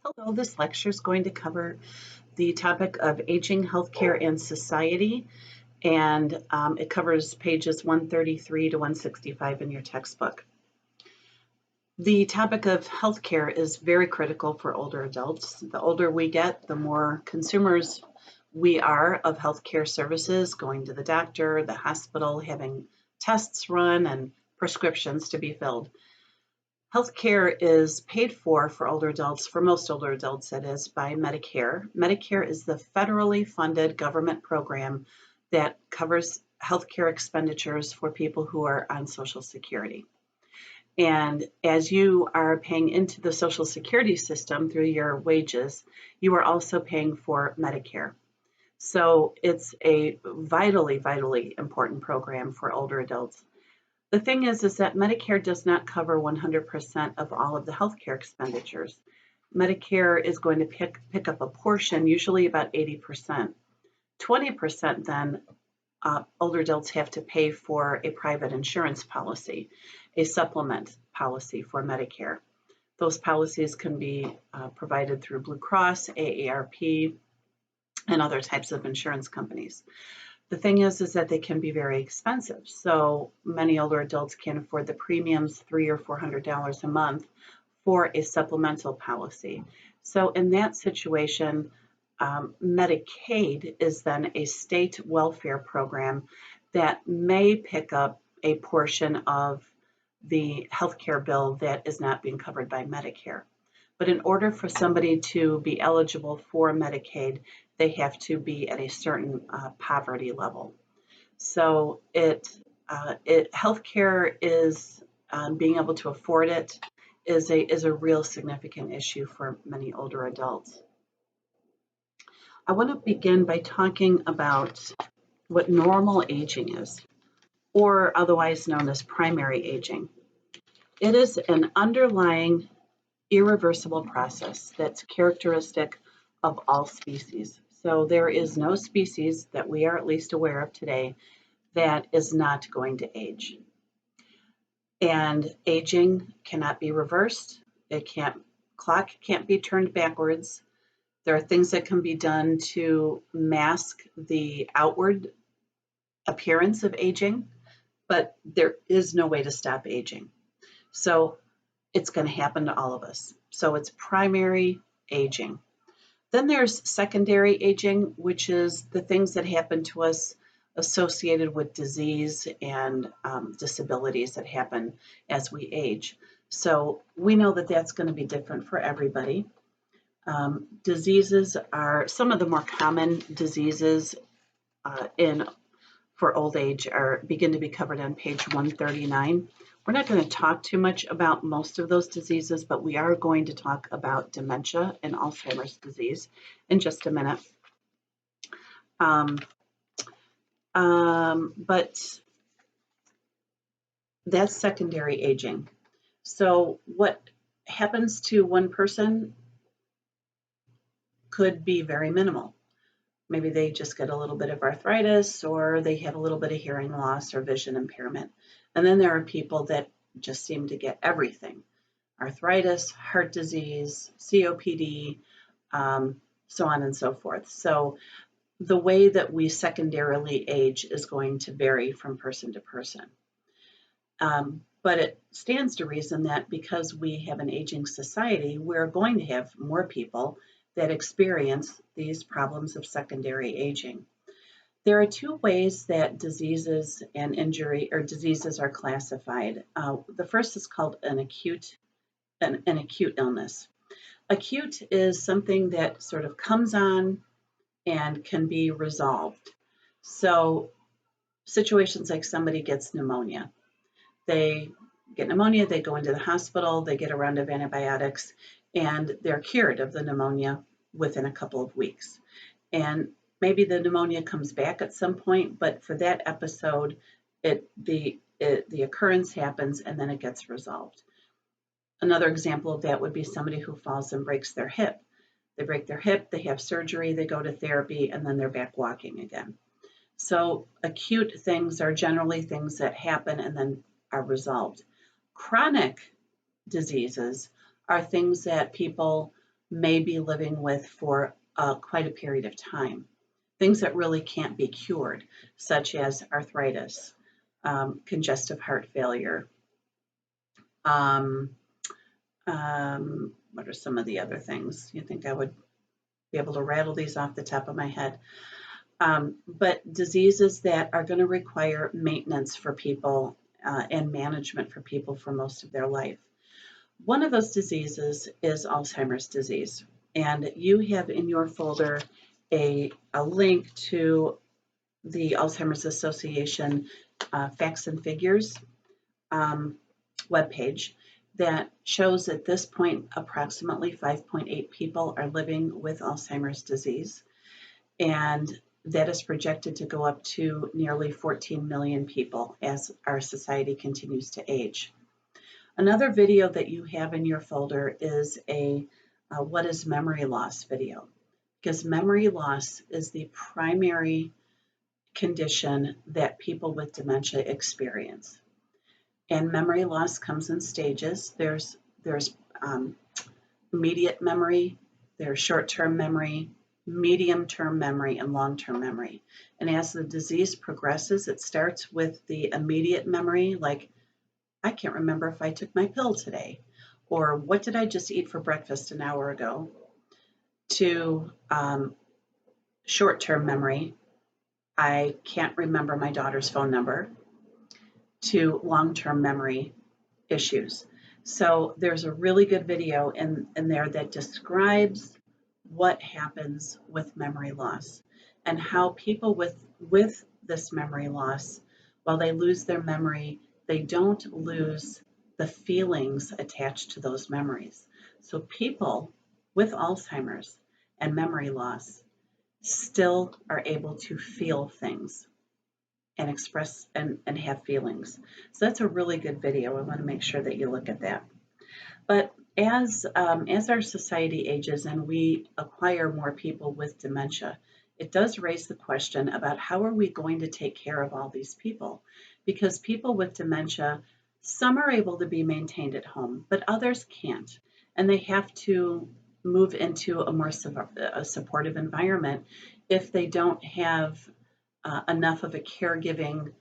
Hello, this lecture is going to cover the topic of aging, healthcare, and society, and it covers pages 133 to 165 in your textbook. The topic of healthcare is very critical for older adults. The older we get, the more consumers we are of healthcare services, going to the doctor, the hospital, having tests run, and prescriptions to be filled. Healthcare is paid for older adults, for most older adults, that is, by Medicare. Medicare is the federally funded government program that covers healthcare expenditures for people who are on Social Security. And as you are paying into the Social Security system through your wages, you are also paying for Medicare. So it's a vitally, vitally important program for older adults. The thing is that Medicare does not cover 100% of all of the healthcare expenditures. Medicare is going to pick up a portion, usually about 80%. 20% then older adults have to pay for a private insurance policy, a supplement policy for Medicare. Those policies can be provided through Blue Cross, AARP, and other types of insurance companies. The thing is that they can be very expensive. So many older adults can't afford the premiums, $300 or $400 a month for a supplemental policy. So in that situation, Medicaid is then a state welfare program that may pick up a portion of the healthcare bill that is not being covered by Medicare. But in order for somebody to be eligible for Medicaid, they have to be at a certain poverty level. So healthcare is being able to afford it is a real significant issue for many older adults. I want to begin by talking about what normal aging is, or otherwise known as primary aging. It is an underlying irreversible process that's characteristic of all species. So there is no species that we are at least aware of today that is not going to age. And aging cannot be reversed. Clock can't be turned backwards. There are things that can be done to mask the outward appearance of aging, but there is no way to stop aging. So it's going to happen to all of us. So it's primary aging. Then there's secondary aging, which is the things that happen to us associated with disease and disabilities that happen as we age. So we know that that's going to be different for everybody. Diseases are some of the more common diseases for old age begin to be covered on page 139. We're not going to talk too much about most of those diseases, but we are going to talk about dementia and Alzheimer's disease in just a minute. But that's secondary aging. So what happens to one person could be very minimal. Maybe they just get a little bit of arthritis, or they have a little bit of hearing loss or vision impairment. And then there are people that just seem to get everything: arthritis, heart disease, COPD, so on and so forth. So the way that we secondarily age is going to vary from person to person. But it stands to reason that because we have an aging society, we're going to have more people that experience these problems of secondary aging. There are two ways that diseases and diseases are classified. The first is called an acute illness. Acute is something that sort of comes on and can be resolved. So situations like somebody gets pneumonia. They get pneumonia, they go into the hospital, they get a round of antibiotics, and they're cured of the pneumonia within a couple of weeks. And maybe the pneumonia comes back at some point, but for that episode, the occurrence happens and then it gets resolved. Another example of that would be somebody who falls and breaks their hip. They break their hip, they have surgery, they go to therapy, and then they're back walking again. So acute things are generally things that happen and then are resolved. Chronic diseases are things that people may be living with for quite a period of time. Things that really can't be cured, such as arthritis, congestive heart failure. Um, what are some of the other things? You think I would be able to rattle these off the top of my head? But diseases that are going to require maintenance for people and management for people for most of their life. One of those diseases is Alzheimer's disease. And you have in your folder a link to the Alzheimer's Association Facts and Figures webpage that shows at this point approximately 5.8 people are living with Alzheimer's disease. And that is projected to go up to nearly 14 million people as our society continues to age. Another video that you have in your folder is a what is memory loss video, because memory loss is the primary condition that people with dementia experience. And memory loss comes in stages. There's immediate memory, there's short-term memory, medium-term memory, and long-term memory. And as the disease progresses, it starts with the immediate memory, like, I can't remember if I took my pill today, or what did I just eat for breakfast an hour ago, to short-term memory, I can't remember my daughter's phone number, to long-term memory issues. So there's a really good video in there that describes what happens with memory loss and how people with this memory loss, while they lose their memory, they don't lose the feelings attached to those memories. So people with Alzheimer's and memory loss still are able to feel things and express and have feelings. So that's a really good video. I want to make sure that you look at that. But as our society ages and we acquire more people with dementia, it does raise the question about how are we going to take care of all these people? Because people with dementia, some are able to be maintained at home, but others can't. And they have to move into a more supportive environment if they don't have enough of a caregiving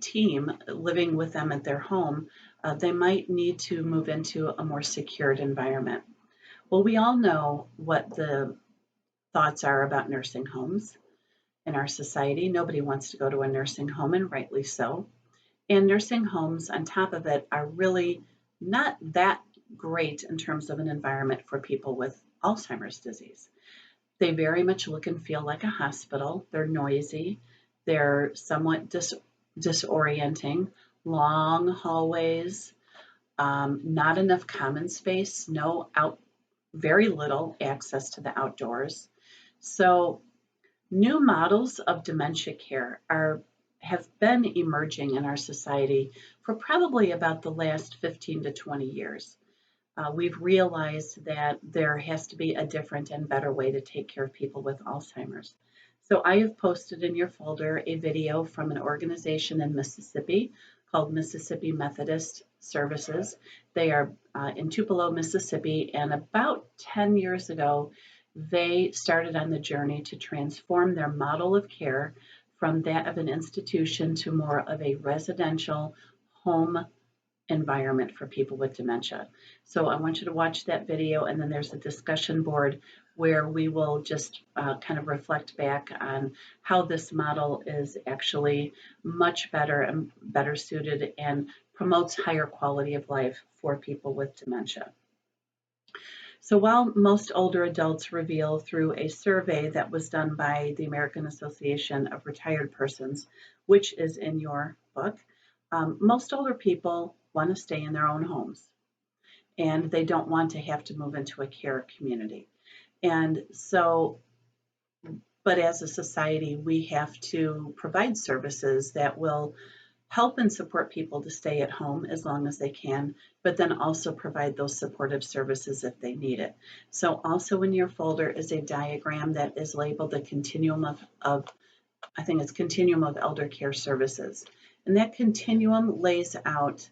team living with them at their home. They might need to move into a more secured environment. Well, we all know what the thoughts are about nursing homes in our society. Nobody wants to go to a nursing home, and rightly so. And nursing homes, on top of it, are really not that great in terms of an environment for people with Alzheimer's disease. They very much look and feel like a hospital. They're noisy. They're somewhat disorienting. Long hallways, not enough common space, very little access to the outdoors. So new models of dementia care have been emerging in our society for probably about the last 15 to 20 years. We've realized that there has to be a different and better way to take care of people with Alzheimer's. So I have posted in your folder a video from an organization in Mississippi called Mississippi Methodist Services. They are in Tupelo, Mississippi, and about 10 years ago, they started on the journey to transform their model of care from that of an institution to more of a residential home environment for people with dementia. So I want you to watch that video, and then there's a discussion board where we will just kind of reflect back on how this model is actually much better and better suited and promotes higher quality of life for people with dementia. So while most older adults reveal through a survey that was done by the American Association of Retired Persons, which is in your book, most older people want to stay in their own homes, and they don't want to have to move into a care community. And so, but as a society, we have to provide services that will help and support people to stay at home as long as they can, but then also provide those supportive services if they need it. So also in your folder is a diagram that is labeled the continuum of I think it's continuum of elder care services. And that continuum lays out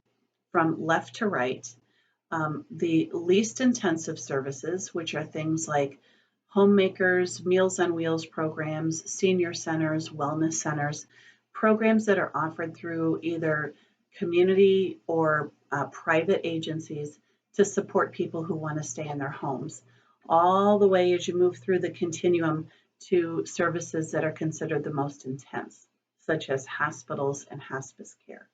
from left to right The least intensive services, which are things like homemakers, Meals on Wheels programs, senior centers, wellness centers, programs that are offered through either community or private agencies to support people who want to stay in their homes, all the way as you move through the continuum to services that are considered the most intense, such as hospitals and hospice care,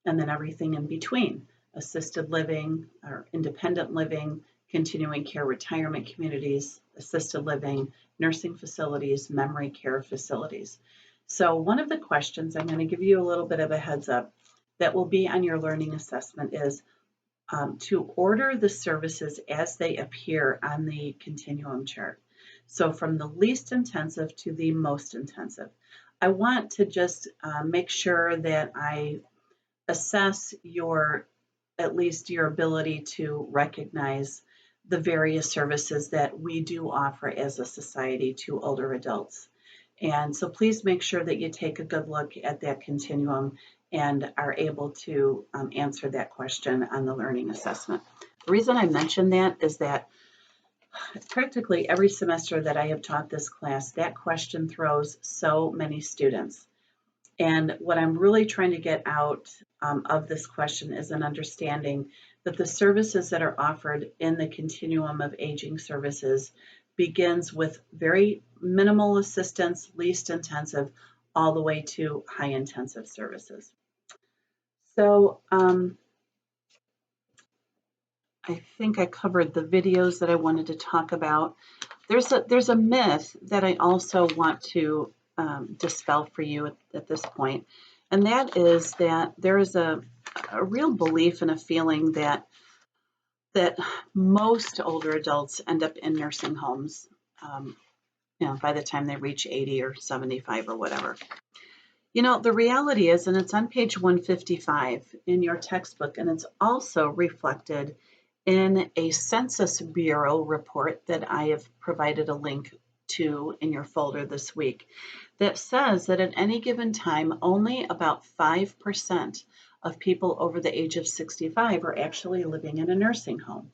and then everything in between: assisted living or independent living, continuing care retirement communities, assisted living, nursing facilities, memory care facilities. So one of the questions, I'm going to give you a little bit of a heads up, that will be on your learning assessment is to order the services as they appear on the continuum chart. So from the least intensive to the most intensive. I want to just make sure that I assess your, at least your ability to recognize the various services that we do offer as a society to older adults. And so please make sure that you take a good look at that continuum and are able to answer that question on the learning assessment. The reason I mention that is that practically every semester that I have taught this class, that question throws so many students. And what I'm really trying to get out of this question is an understanding that the services that are offered in the continuum of aging services begins with very minimal assistance, least intensive, all the way to high intensive services. So I think I covered the videos that I wanted to talk about. There's a myth that I also want to dispel for you at this point, and that is that there is a real belief and a feeling that most older adults end up in nursing homes, by the time they reach 80 or 75 or whatever. The reality is, and it's on page 155 in your textbook, and it's also reflected in a Census Bureau report that I have provided a link to in your folder this week, that says that at any given time, only about 5% of people over the age of 65 are actually living in a nursing home.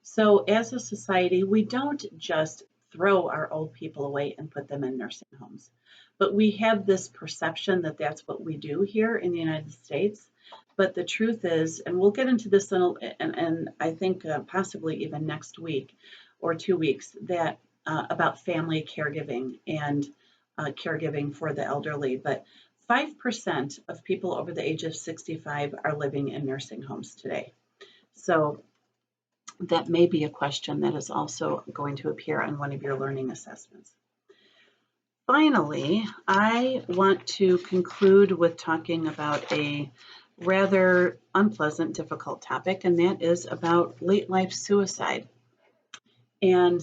So as a society, we don't just throw our old people away and put them in nursing homes, but we have this perception that that's what we do here in the United States. But the truth is, and we'll get into this and I think possibly even next week or 2 weeks, that about family caregiving and caregiving for the elderly. But 5% of people over the age of 65 are living in nursing homes today. So that may be a question that is also going to appear on one of your learning assessments. Finally, I want to conclude with talking about a rather unpleasant, difficult topic, and that is about late life suicide. And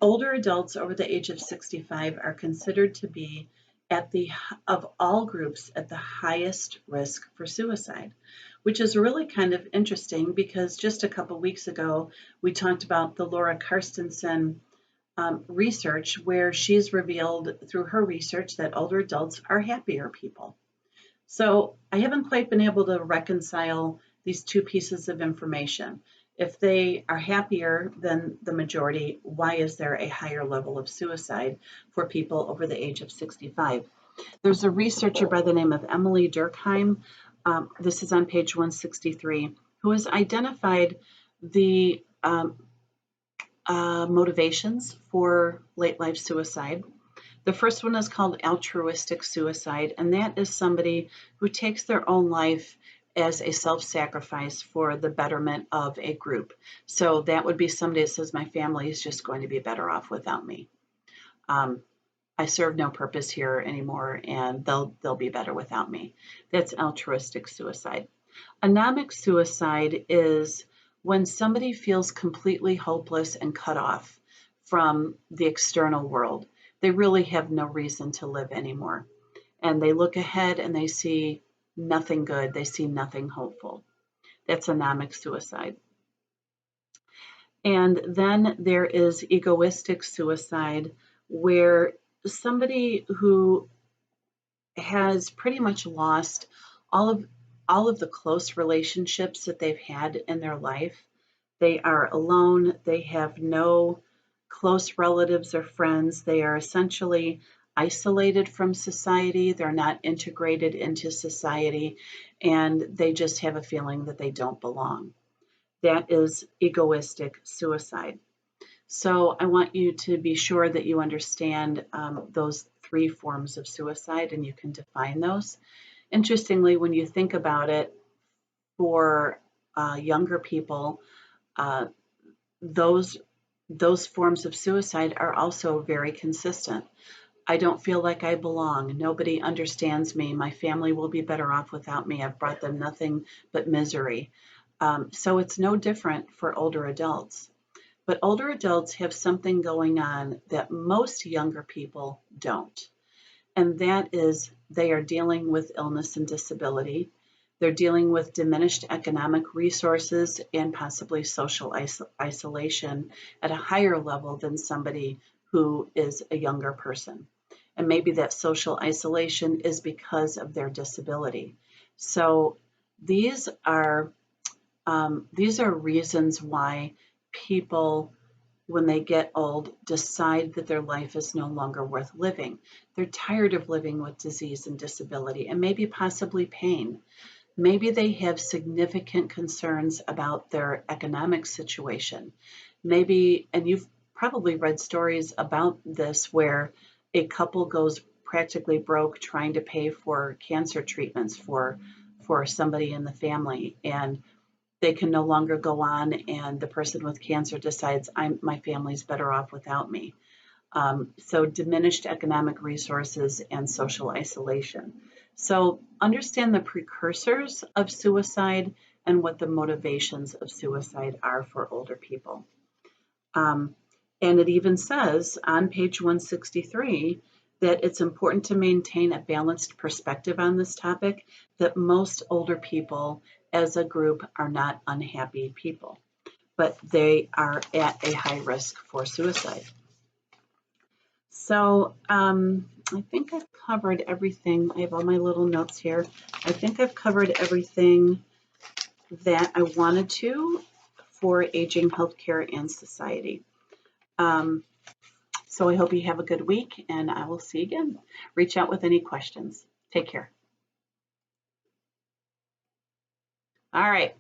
older adults over the age of 65 are considered to be of all groups at the highest risk for suicide, which is really kind of interesting because just a couple weeks ago, we talked about the Laura Carstensen research, where she's revealed through her research that older adults are happier people. So I haven't quite been able to reconcile these two pieces of information. If they are happier than the majority, why is there a higher level of suicide for people over the age of 65? There's a researcher by the name of Emily Durkheim, this is on page 163, who has identified the motivations for late life suicide. The first one is called altruistic suicide, and that is somebody who takes their own life as a self-sacrifice for the betterment of a group. So that would be somebody that says, my family is just going to be better off without me. I serve no purpose here anymore, and they'll be better without me. That's altruistic suicide. Anomic suicide is when somebody feels completely hopeless and cut off from the external world. They really have no reason to live anymore. And they look ahead and they see nothing good. They see nothing hopeful. That's anomic suicide. And then there is egoistic suicide, where somebody who has pretty much lost all of all of the close relationships that they've had in their life. They are alone. They have no close relatives or friends. They are essentially isolated from society. They're not integrated into society, and they just have a feeling that they don't belong. That is egoistic suicide. So I want you to be sure that you understand those three forms of suicide and you can define those. Interestingly, when you think about it, for younger people, uh, those those forms of suicide are also very consistent. I don't feel like I belong. Nobody understands me. My family will be better off without me. I've brought them nothing but misery. So it's no different for older adults. But older adults have something going on that most younger people don't. And that is they are dealing with illness and disability. They're dealing with diminished economic resources and possibly social isolation at a higher level than somebody who is a younger person. And maybe that social isolation is because of their disability. So these are reasons why people, when they get old, decide that their life is no longer worth living. They're tired of living with disease and disability and maybe possibly pain. Maybe they have significant concerns about their economic situation. Maybe, and you've probably read stories about this where a couple goes practically broke trying to pay for cancer treatments for somebody in the family, and they can no longer go on, and the person with cancer decides, my family's better off without me. So diminished economic resources and social isolation. So understand the precursors of suicide and what the motivations of suicide are for older people. And it even says on page 163 that it's important to maintain a balanced perspective on this topic, that most older people as a group are not unhappy people, but they are at a high risk for suicide. So I think I've covered everything. I have all my little notes here. I think I've covered everything that I wanted to for aging, healthcare, and society. So I hope you have a good week, and I will see you again. Reach out with any questions. Take care. All right.